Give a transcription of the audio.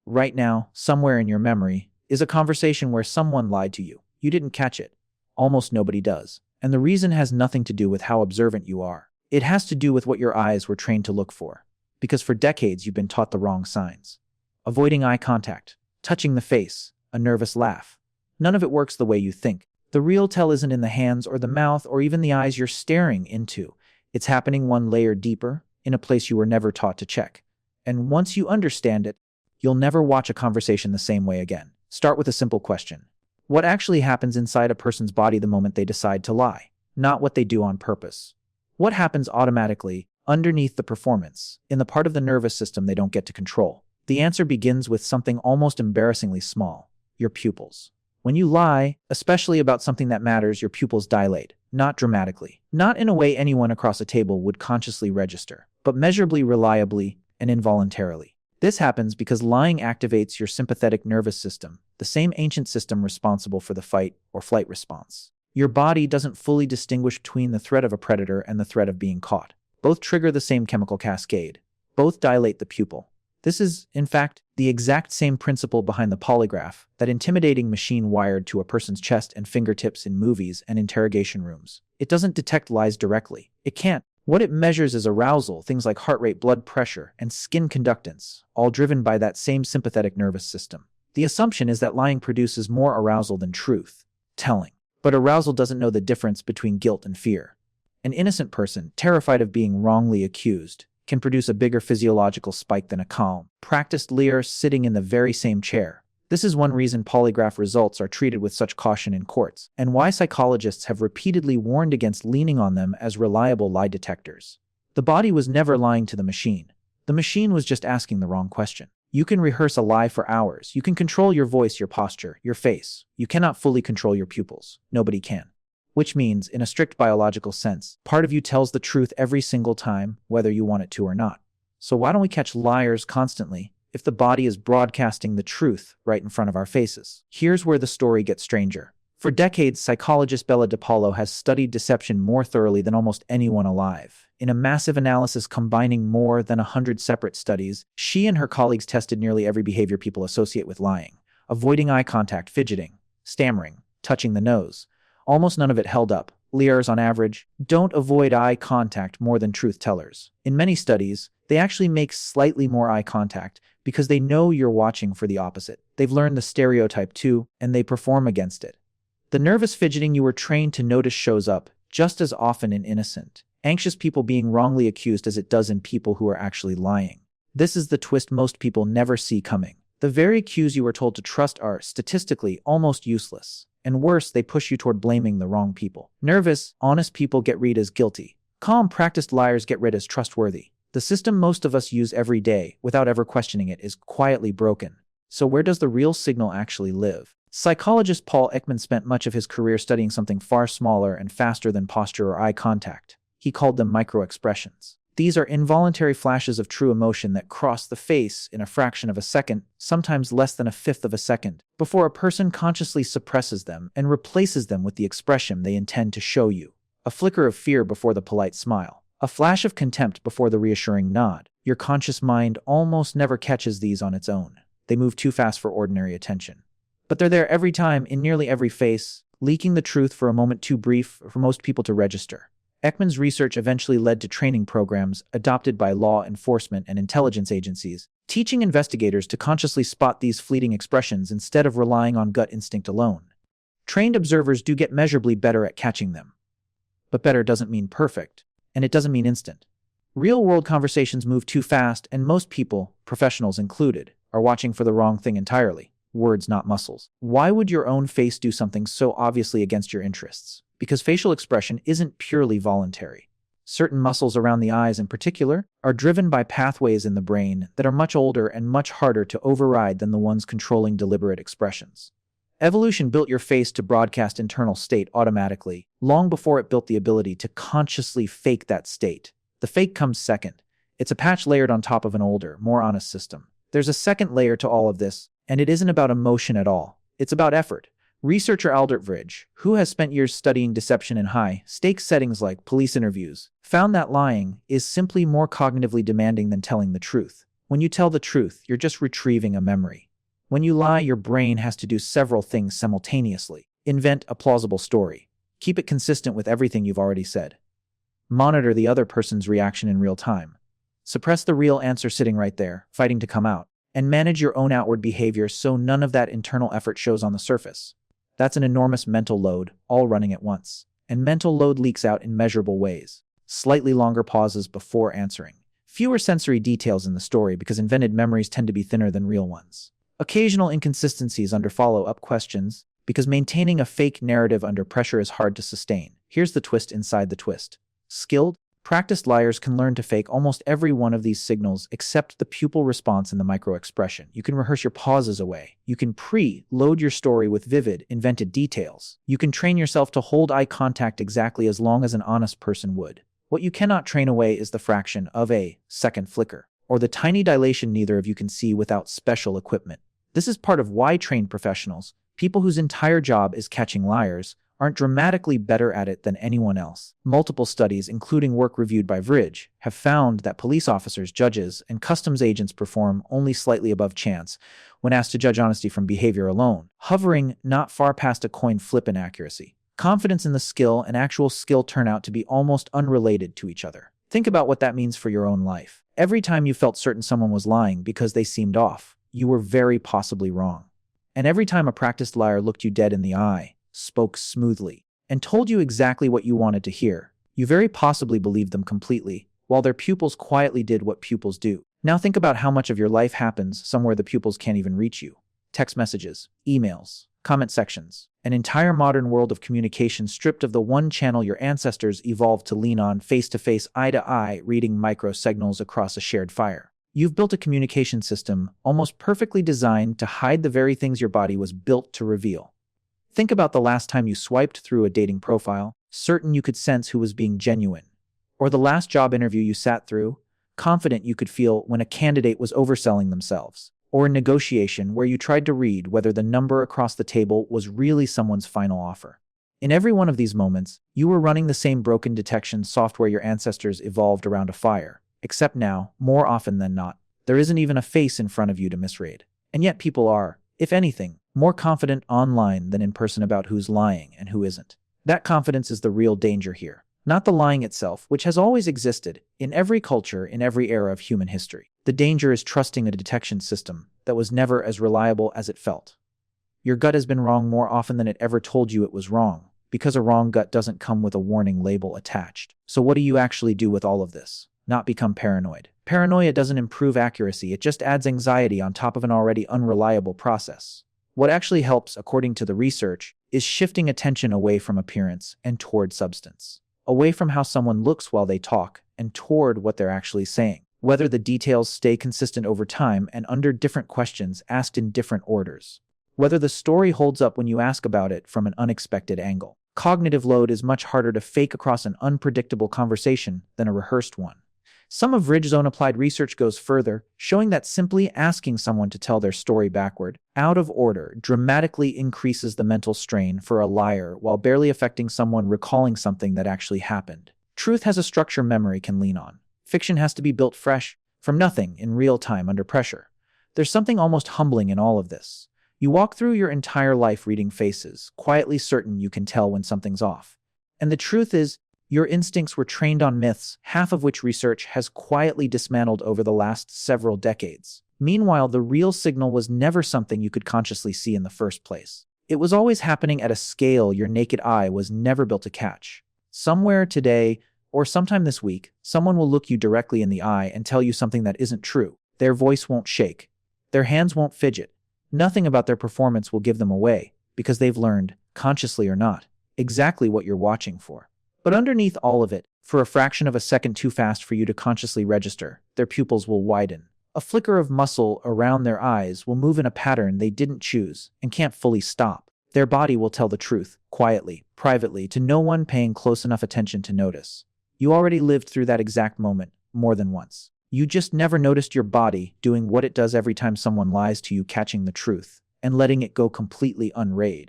Right now, somewhere in your memory, is a conversation where someone lied to you. You didn't catch it. Almost nobody does. And the reason has nothing to do with how observant you are. It has to do with what your eyes were trained to look for. Because for decades you've been taught the wrong signs. Avoiding eye contact, touching the face, a nervous laugh. None of it works the way you think. The real tell isn't in the hands or the mouth or even the eyes you're staring into. It's happening one layer deeper, in a place you were never taught to check. And once you understand it, you'll never watch a conversation the same way again. Start with a simple question. What actually happens inside a person's body the moment they decide to lie? Not what they do on purpose. What happens automatically, underneath the performance, in the part of the nervous system they don't get to control? The answer begins with something almost embarrassingly small: your pupils. When you lie, especially about something that matters, your pupils dilate, not dramatically, not in a way anyone across a table would consciously register, but measurably, reliably, and involuntarily. This happens because lying activates your sympathetic nervous system, the same ancient system responsible for the fight or flight response. Your body doesn't fully distinguish between the threat of a predator and the threat of being caught. Both trigger the same chemical cascade. Both dilate the pupil. This is, in fact, the exact same principle behind the polygraph, that intimidating machine wired to a person's chest and fingertips in movies and interrogation rooms. It doesn't detect lies directly. It can't. What it measures is arousal, things like heart rate, blood pressure, and skin conductance, all driven by that same sympathetic nervous system. The assumption is that lying produces more arousal than truth telling. But arousal doesn't know the difference between guilt and fear. An innocent person, terrified of being wrongly accused, can produce a bigger physiological spike than a calm, practiced liar sitting in the very same chair. This is one reason polygraph results are treated with such caution in courts, and why psychologists have repeatedly warned against leaning on them as reliable lie detectors. The body was never lying to the machine. The machine was just asking the wrong question. You can rehearse a lie for hours. You can control your voice, your posture, your face. You cannot fully control your pupils. Nobody can. Which means, in a strict biological sense, part of you tells the truth every single time, whether you want it to or not. So why don't we catch liars constantly if the body is broadcasting the truth right in front of our faces? Here's where the story gets stranger. For decades, psychologist DePaulo has studied deception more thoroughly than almost anyone alive. In a massive analysis combining more than 100 separate studies, she and her colleagues tested nearly every behavior people associate with lying: avoiding eye contact, fidgeting, stammering, touching the nose. Almost none of it held up. Liars, on average, don't avoid eye contact more than truth tellers. In many studies, they actually make slightly more eye contact because they know you're watching for the opposite. They've learned the stereotype too, and they perform against it. The nervous fidgeting you were trained to notice shows up just as often in innocent, anxious people being wrongly accused as it does in people who are actually lying. This is the twist most people never see coming. The very cues you were told to trust are, statistically, almost useless. And worse, they push you toward blaming the wrong people. Nervous, honest people get read as guilty. Calm, practiced liars get read as trustworthy. The system most of us use every day, without ever questioning it, is quietly broken. So where does the real signal actually live? Psychologist Paul Ekman spent much of his career studying something far smaller and faster than posture or eye contact. He called them microexpressions. These are involuntary flashes of true emotion that cross the face in a fraction of a second, sometimes less than a fifth of a second, before a person consciously suppresses them and replaces them with the expression they intend to show you. A flicker of fear before the polite smile. A flash of contempt before the reassuring nod. Your conscious mind almost never catches these on its own. They move too fast for ordinary attention. But they're there every time, in nearly every face, leaking the truth for a moment too brief for most people to register. Ekman's research eventually led to training programs adopted by law enforcement and intelligence agencies, teaching investigators to consciously spot these fleeting expressions instead of relying on gut instinct alone. Trained observers do get measurably better at catching them. But better doesn't mean perfect, and it doesn't mean instant. Real-world conversations move too fast, and most people, professionals included, are watching for the wrong thing entirely. Words, not muscles. Why would your own face do something so obviously against your interests? Because facial expression isn't purely voluntary. Certain muscles around the eyes in particular are driven by pathways in the brain that are much older and much harder to override than the ones controlling deliberate expressions. Evolution built your face to broadcast internal state automatically, long before it built the ability to consciously fake that state. The fake comes second. It's a patch layered on top of an older, more honest system. There's a second layer to all of this, and it isn't about emotion at all. It's about effort. Researcher Aldert Vrij, who has spent years studying deception in high-stakes settings like police interviews, found that lying is simply more cognitively demanding than telling the truth. When you tell the truth, you're just retrieving a memory. When you lie, your brain has to do several things simultaneously. Invent a plausible story. Keep it consistent with everything you've already said. Monitor the other person's reaction in real time. Suppress the real answer sitting right there, fighting to come out. And manage your own outward behavior so none of that internal effort shows on the surface. That's an enormous mental load, all running at once. And mental load leaks out in measurable ways. Slightly longer pauses before answering. Fewer sensory details in the story because invented memories tend to be thinner than real ones. Occasional inconsistencies under follow-up questions because maintaining a fake narrative under pressure is hard to sustain. Here's the twist inside the twist. Skilled, practiced liars can learn to fake almost every one of these signals except the pupil response and the micro-expression. You can rehearse your pauses away. You can pre-load your story with vivid, invented details. You can train yourself to hold eye contact exactly as long as an honest person would. What you cannot train away is the fraction of a second flicker, or the tiny dilation neither of you can see without special equipment. This is part of why trained professionals, people whose entire job is catching liars, aren't dramatically better at it than anyone else. Multiple studies, including work reviewed by Vrij, have found that police officers, judges, and customs agents perform only slightly above chance when asked to judge honesty from behavior alone, hovering not far past a coin flip in accuracy. Confidence in the skill and actual skill turn out to be almost unrelated to each other. Think about what that means for your own life. Every time you felt certain someone was lying because they seemed off, you were very possibly wrong. And every time a practiced liar looked you dead in the eye, spoke smoothly, and told you exactly what you wanted to hear, you very possibly believed them completely, while their pupils quietly did what pupils do. Now think about how much of your life happens somewhere the pupils can't even reach you. Text messages, emails, comment sections, an entire modern world of communication stripped of the one channel your ancestors evolved to lean on, face-to-face, eye-to-eye, reading micro-signals across a shared fire. You've built a communication system almost perfectly designed to hide the very things your body was built to reveal. Think about the last time you swiped through a dating profile, certain you could sense who was being genuine. Or the last job interview you sat through, confident you could feel when a candidate was overselling themselves. Or a negotiation where you tried to read whether the number across the table was really someone's final offer. In every one of these moments, you were running the same broken detection software your ancestors evolved around a fire. Except now, more often than not, there isn't even a face in front of you to misread. And yet people are, if anything, more confident online than in person about who's lying and who isn't. That confidence is the real danger here, not the lying itself, which has always existed in every culture in every era of human history. The danger is trusting a detection system that was never as reliable as it felt. Your gut has been wrong more often than it ever told you it was wrong, because a wrong gut doesn't come with a warning label attached. So what do you actually do with all of this? Not become paranoid. Paranoia doesn't improve accuracy, it just adds anxiety on top of an already unreliable process. What actually helps, according to the research, is shifting attention away from appearance and toward substance. Away from how someone looks while they talk and toward what they're actually saying. Whether the details stay consistent over time and under different questions asked in different orders. Whether the story holds up when you ask about it from an unexpected angle. Cognitive load is much harder to fake across an unpredictable conversation than a rehearsed one. Some of Vrij's own applied research goes further, showing that simply asking someone to tell their story backward, out of order, dramatically increases the mental strain for a liar while barely affecting someone recalling something that actually happened. Truth has a structure memory can lean on. Fiction has to be built fresh, from nothing, in real time under pressure. There's something almost humbling in all of this. You walk through your entire life reading faces, quietly certain you can tell when something's off. And the truth is, your instincts were trained on myths, half of which research has quietly dismantled over the last several decades. Meanwhile, the real signal was never something you could consciously see in the first place. It was always happening at a scale your naked eye was never built to catch. Somewhere today, or sometime this week, someone will look you directly in the eye and tell you something that isn't true. Their voice won't shake. Their hands won't fidget. Nothing about their performance will give them away, because they've learned, consciously or not, exactly what you're watching for. But underneath all of it, for a fraction of a second too fast for you to consciously register, their pupils will widen. A flicker of muscle around their eyes will move in a pattern they didn't choose and can't fully stop. Their body will tell the truth, quietly, privately, to no one paying close enough attention to notice. You already lived through that exact moment, more than once. You just never noticed your body doing what it does every time someone lies to you, catching the truth, and letting it go completely unread.